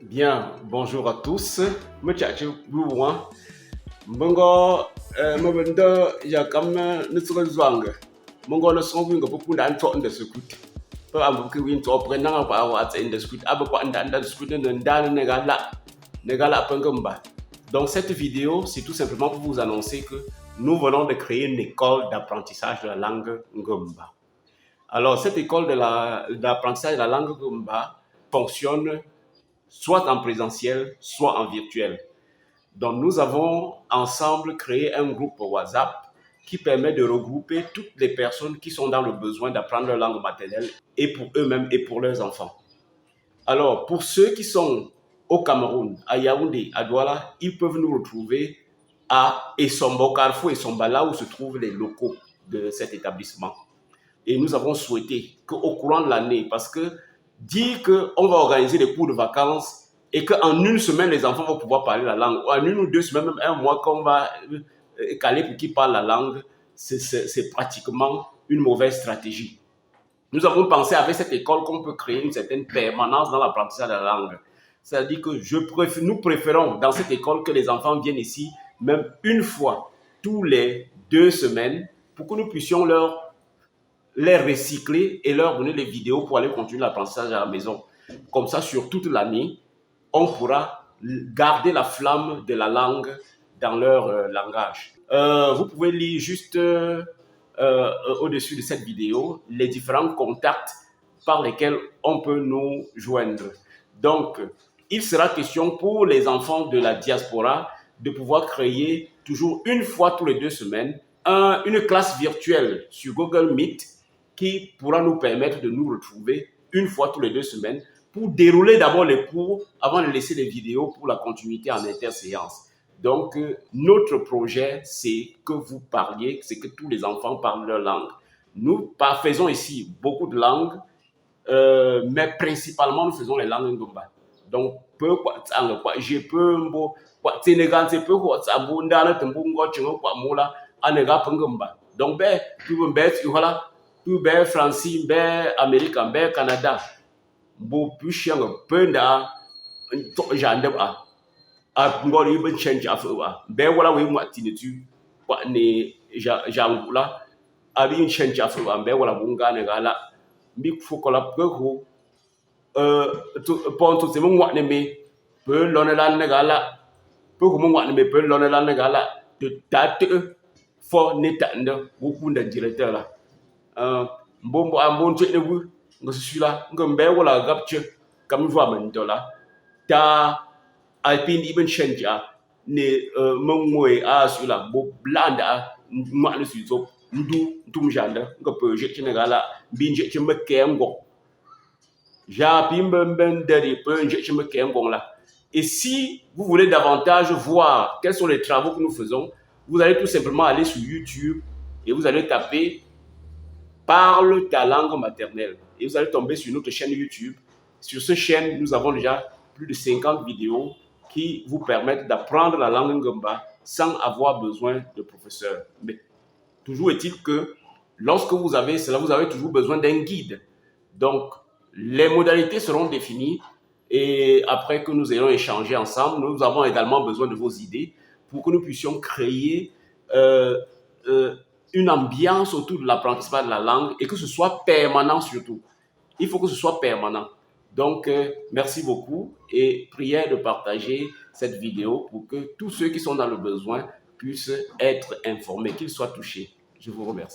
Bien, bonjour à tous. Me tchache buwa. Mbongo mabenda ya kam nutsuga zwanga. Mbongo no songu ngo popunda anto nda sekut. Pa ambu ki win to pre nanga pa wa tsa nda sekut. Aba kwa nda sekut nda negala pangamba. Donc cette vidéo, c'est tout simplement pour vous annoncer que nous venons de créer une école d'apprentissage de la langue Ngomba. Alors cette école d'apprentissage de la langue Ngomba fonctionne soit en présentiel, soit en virtuel. Donc, nous avons ensemble créé un groupe WhatsApp qui permet de regrouper toutes les personnes qui sont dans le besoin d'apprendre leur langue maternelle et pour eux-mêmes et pour leurs enfants. Alors, pour ceux qui sont au Cameroun, à Yaoundé, à Douala, ils peuvent nous retrouver à Essomba, au Carrefour Essomba, là où se trouvent les locaux de cet établissement. Et nous avons souhaité qu'au courant de l'année, parce que dire qu'on va organiser des cours de vacances et qu'en une semaine, les enfants vont pouvoir parler la langue, ou en une ou deux semaines, même un mois qu'on va caler pour qu'ils parlent la langue, c'est pratiquement une mauvaise stratégie. Nous avons pensé avec cette école qu'on peut créer une certaine permanence dans l'apprentissage de la langue. C'est-à-dire que nous préférons dans cette école que les enfants viennent ici même une fois tous les 2 semaines pour que nous puissions les recycler et leur donner les vidéos pour aller continuer l'apprentissage à la maison. Comme ça, sur toute l'année, on pourra garder la flamme de la langue dans leur langage. Vous pouvez lire juste au-dessus de cette vidéo les différents contacts par lesquels on peut nous joindre. Donc, il sera question pour les enfants de la diaspora de pouvoir créer toujours une fois tous les 2 semaines une classe virtuelle sur Google Meet qui pourra nous permettre de nous retrouver une fois tous les 2 semaines pour dérouler d'abord les cours avant de laisser les vidéos pour la continuité en interséance. Donc, notre projet, c'est que vous parliez, c'est que tous les enfants parlent leur langue. Nous faisons ici beaucoup de langues, mais principalement, nous faisons les langues Ngomba. Donc, je peux, Sénégal, c'est peu, donc, tu be Francie, be America, be Canada, bo pushing penda jande a ngori ben change afa be wala we mwatini tu kwa ne jangula abi change afa be wala bunga ne gala bi fukola ko ponto se mo ne me pe lonela ne gala pe ko mo ne me pe lonela ne gala de tate fo ne tande wukunda directeur la mbombo ambon tse nebu nga susula nga mbe wala gapche kam vwa mendola ta alpin ibn chenja ne mongwe a sula bo blanda ma le suzo ndu tumjanda nga pe je tse ngala binje tse meke ngo ja pimbe mbenderi pe je tse meke ngo la. Et si vous voulez davantage voir quels sont les travaux que nous faisons, vous allez tout simplement aller sur YouTube et vous allez taper Parle ta langue maternelle. Et vous allez tomber sur notre chaîne YouTube. Sur cette chaîne, nous avons déjà plus de 50 vidéos qui vous permettent d'apprendre la langue Ngomba sans avoir besoin de professeur. Mais toujours est-il que lorsque vous avez cela, vous avez toujours besoin d'un guide. Donc, les modalités seront définies et après que nous ayons échangé ensemble, nous avons également besoin de vos idées pour que nous puissions créer une ambiance autour de l'apprentissage de la langue et que ce soit permanent surtout. Il faut que ce soit permanent. Donc, merci beaucoup et prière de partager cette vidéo pour que tous ceux qui sont dans le besoin puissent être informés, qu'ils soient touchés. Je vous remercie.